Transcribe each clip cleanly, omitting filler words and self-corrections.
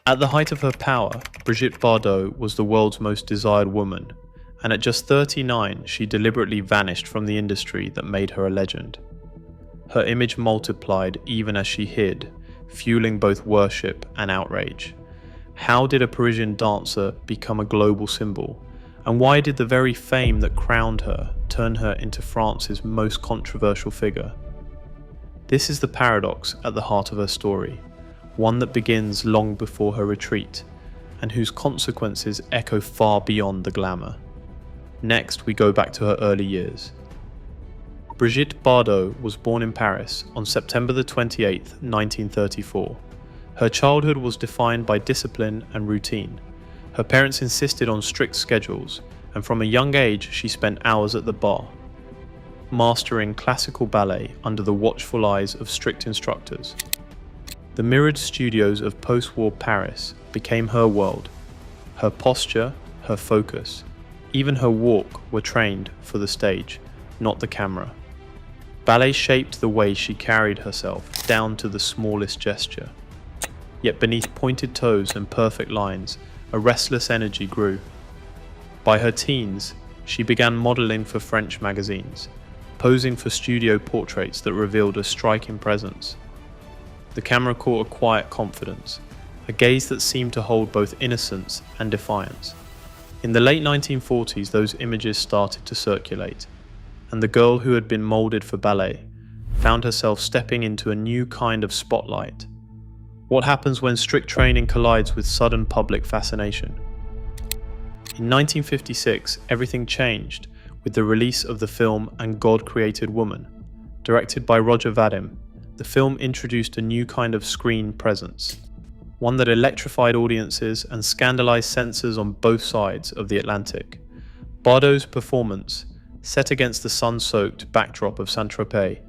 At the height of her power, Brigitte Bardot was the world's most desired woman, and at just 39 she deliberately vanished from the industry that made her a legend. Her image multiplied even as she hid, fueling both worship and outrage. How did a Parisian dancer become a global symbol? And why did the very fame that crowned her turn her into France's most controversial figure? This is the paradox at the heart of her story, one that begins long before her retreat, and whose consequences echo far beyond the glamour. Next, we go back to her early years. Brigitte Bardot was born in Paris on September the 28th, 1934. Her childhood was defined by discipline and routine. Her parents insisted on strict schedules, and from a young age she spent hours at the bar, mastering classical ballet under the watchful eyes of strict instructors. The mirrored studios of post-war Paris became her world. Her posture, her focus, even her walk were trained for the stage, not the camera. Ballet shaped the way she carried herself, down to the smallest gesture. Yet beneath pointed toes and perfect lines, a restless energy grew. By her teens, she began modeling for French magazines, posing for studio portraits that revealed a striking presence. The camera caught a quiet confidence, a gaze that seemed to hold both innocence and defiance. In the late 1940s, those images started to circulate, and the girl who had been molded for ballet found herself stepping into a new kind of spotlight. What happens when strict training collides with sudden public fascination? In 1956, everything changed with the release of the film And God Created Woman. Directed by Roger Vadim, the film introduced a new kind of screen presence, one that electrified audiences and scandalized censors on both sides of the Atlantic. Bardot's performance, set against the sun-soaked backdrop of Saint-Tropez,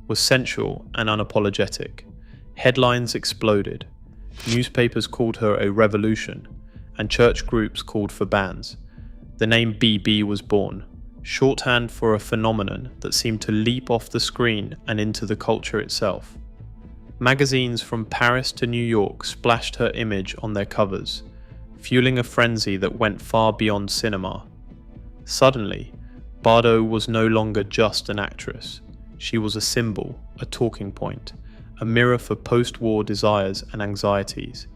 was sensual and unapologetic. Headlines exploded, newspapers called her a revolution, and church groups called for bans. The name BB was born, shorthand for a phenomenon that seemed to leap off the screen and into the culture itself. Magazines from Paris to New York splashed her image on their covers, fueling a frenzy that went far beyond cinema. Suddenly, Bardot was no longer just an actress. She was a symbol, a talking point, a mirror for post-war desires and anxieties.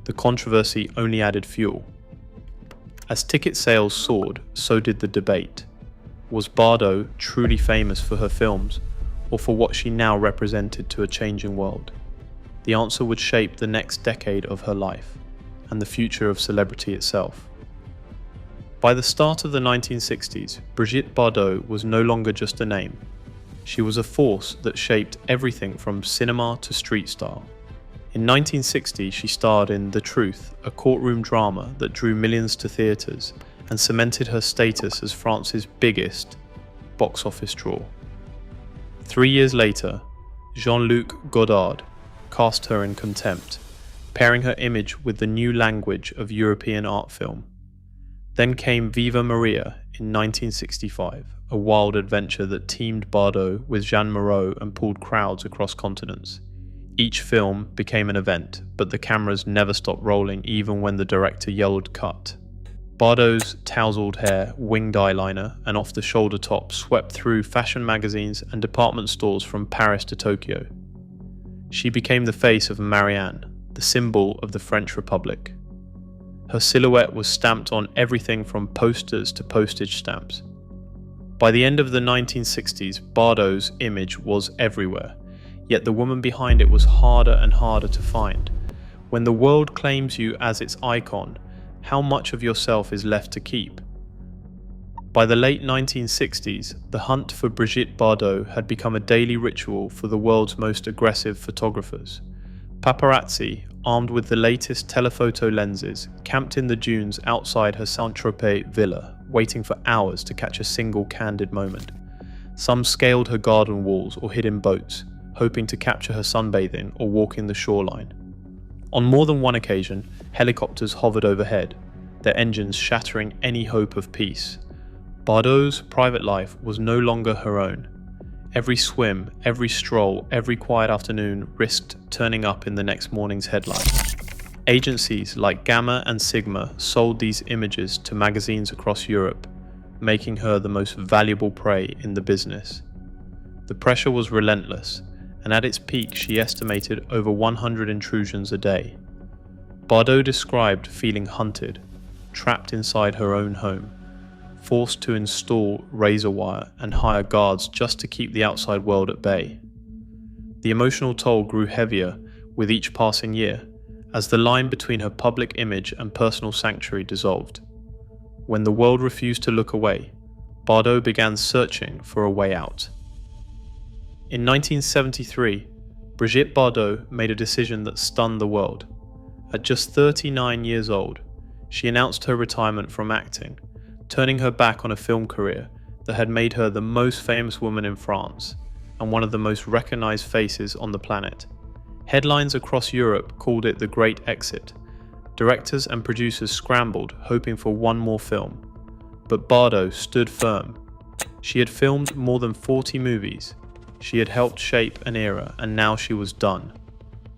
The controversy only added fuel. As ticket sales soared, so did the debate. Was Bardot truly famous for her films, or for what she now represented to a changing world? The answer would shape the next decade of her life, and the future of celebrity itself. By the start of the 1960s, Brigitte Bardot was no longer just a name. She was a force that shaped everything from cinema to street style. In 1960, she starred in The Truth, a courtroom drama that drew millions to theatres and cemented her status as France's biggest box office draw. 3 years later, Jean-Luc Godard cast her in Contempt, pairing her image with the new language of European art film. Then came Viva Maria in 1965, a wild adventure that teamed Bardot with Jeanne Moreau and pulled crowds across continents. Each film became an event, but the cameras never stopped rolling even when the director yelled cut. Bardot's tousled hair, winged eyeliner, and off-the-shoulder top swept through fashion magazines and department stores from Paris to Tokyo. She became the face of Marianne, the symbol of the French Republic. Her silhouette was stamped on everything from posters to postage stamps. By the end of the 1960s, Bardot's image was everywhere, yet the woman behind it was harder and harder to find. When the world claims you as its icon, how much of yourself is left to keep? By the late 1960s, the hunt for Brigitte Bardot had become a daily ritual for the world's most aggressive photographers. Paparazzi, armed with the latest telephoto lenses, camped in the dunes outside her Saint-Tropez villa, waiting for hours to catch a single candid moment. Some scaled her garden walls or hid in boats, hoping to capture her sunbathing or walking the shoreline. On more than one occasion, helicopters hovered overhead, their engines shattering any hope of peace. Bardot's private life was no longer her own. Every swim, every stroll, every quiet afternoon risked turning up in the next morning's headlines. Agencies like Gamma and Sigma sold these images to magazines across Europe, making her the most valuable prey in the business. The pressure was relentless, and at its peak she estimated over 100 intrusions a day. Bardot described feeling hunted, trapped inside her own home, forced to install razor wire and hire guards just to keep the outside world at bay. The emotional toll grew heavier with each passing year, as the line between her public image and personal sanctuary dissolved. When the world refused to look away, Bardot began searching for a way out. In 1973, Brigitte Bardot made a decision that stunned the world. At just 39 years old, she announced her retirement from acting, turning her back on a film career that had made her the most famous woman in France and one of the most recognized faces on the planet. Headlines across Europe called it the Great Exit. Directors and producers scrambled, hoping for one more film. But Bardot stood firm. She had filmed more than 40 movies. She had helped shape an era, and now she was done.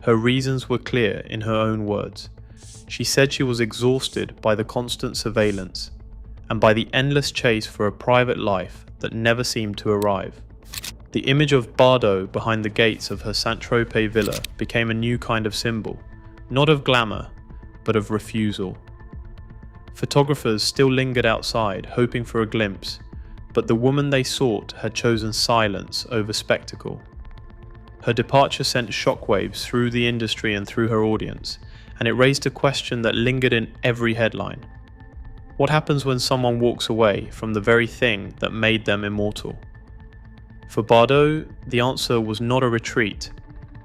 Her reasons were clear in her own words. She said she was exhausted by the constant surveillance and by the endless chase for a private life that never seemed to arrive. The image of Bardot behind the gates of her Saint-Tropez villa became a new kind of symbol, not of glamour, but of refusal. Photographers still lingered outside, hoping for a glimpse, but the woman they sought had chosen silence over spectacle. Her departure sent shockwaves through the industry and through her audience, and it raised a question that lingered in every headline. What happens when someone walks away from the very thing that made them immortal? For Bardot, the answer was not a retreat,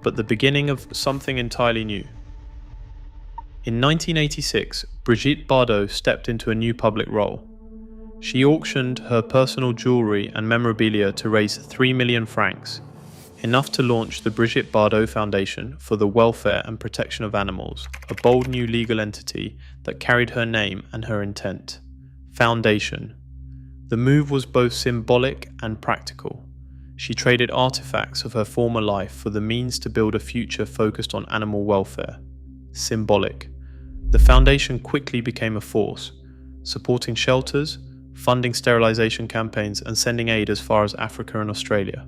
but the beginning of something entirely new. In 1986, Brigitte Bardot stepped into a new public role. She auctioned her personal jewelry and memorabilia to raise 3 million francs, enough to launch the Brigitte Bardot Foundation for the Welfare and Protection of Animals, a bold new legal entity that carried her name and her intent. Foundation. The move was both symbolic and practical. She traded artifacts of her former life for the means to build a future focused on animal welfare. Symbolic. The foundation quickly became a force, supporting shelters, funding sterilization campaigns, and sending aid as far as Africa and Australia.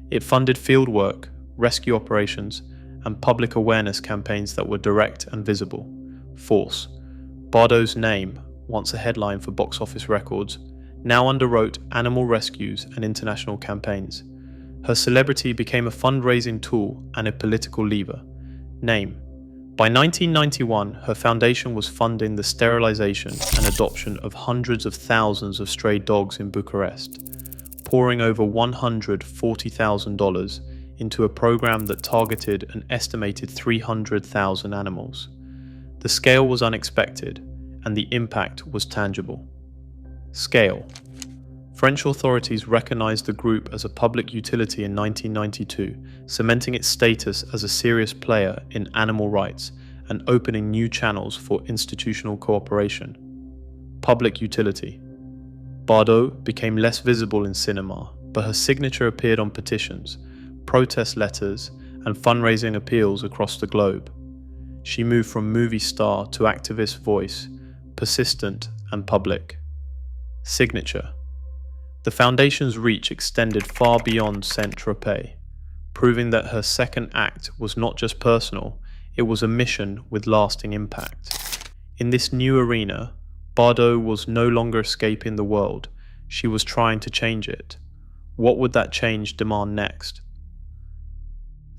It funded field work, rescue operations, and public awareness campaigns that were direct and visible. Force. Bardot's name, once a headline for box office records, now underwrote animal rescues and international campaigns. Her celebrity became a fundraising tool and a political lever. Name. By 1991, her foundation was funding the sterilization and adoption of hundreds of thousands of stray dogs in Bucharest, pouring over $140,000 into a program that targeted an estimated 300,000 animals. The scale was unexpected, and the impact was tangible. Scale. French authorities recognized the group as a public utility in 1992, cementing its status as a serious player in animal rights and opening new channels for institutional cooperation. Public utility. Bardot became less visible in cinema, but her signature appeared on petitions, protest letters, and fundraising appeals across the globe. She moved from movie star to activist voice, persistent and public. Signature. The foundation's reach extended far beyond Saint-Tropez, proving that her second act was not just personal, it was a mission with lasting impact. In this new arena, Bardot was no longer escaping the world, she was trying to change it. What would that change demand next?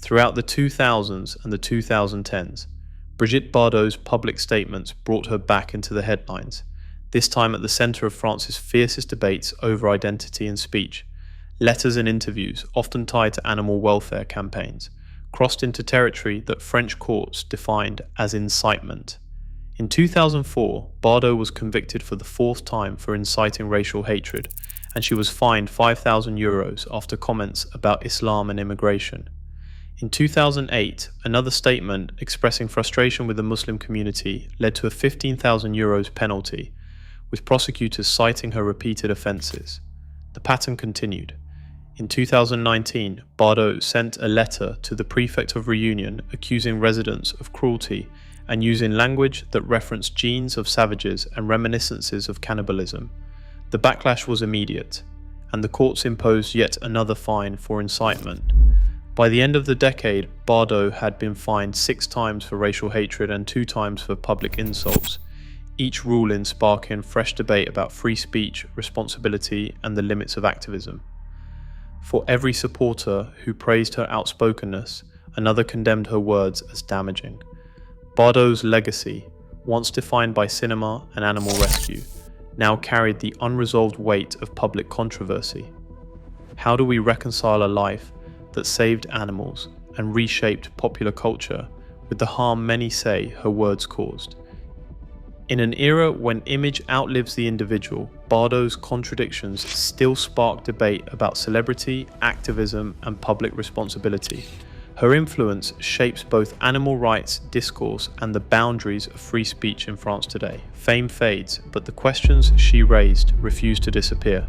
Throughout the 2000s and the 2010s, Brigitte Bardot's public statements brought her back into the headlines, this time at the center of France's fiercest debates over identity and speech. Letters and interviews, often tied to animal welfare campaigns, crossed into territory that French courts defined as incitement. In 2004, Bardot was convicted for the fourth time for inciting racial hatred, and she was fined €5,000 after comments about Islam and immigration. In 2008, another statement expressing frustration with the Muslim community led to a €15,000 penalty, with prosecutors citing her repeated offences. The pattern continued. In 2019, Bardot sent a letter to the prefect of Reunion accusing residents of cruelty and using language that referenced genes of savages and reminiscences of cannibalism. The backlash was immediate, and the courts imposed yet another fine for incitement. By the end of the decade, Bardot had been fined 6 times for racial hatred and 2 times for public insults, each ruling sparking fresh debate about free speech, responsibility, and the limits of activism. For every supporter who praised her outspokenness, another condemned her words as damaging. Bardot's legacy, once defined by cinema and animal rescue, now carried the unresolved weight of public controversy. How do we reconcile a life that saved animals and reshaped popular culture with the harm many say her words caused? In an era when image outlives the individual, Bardot's contradictions still spark debate about celebrity, activism, and public responsibility. Her influence shapes both animal rights discourse and the boundaries of free speech in France today. Fame fades, but the questions she raised refuse to disappear.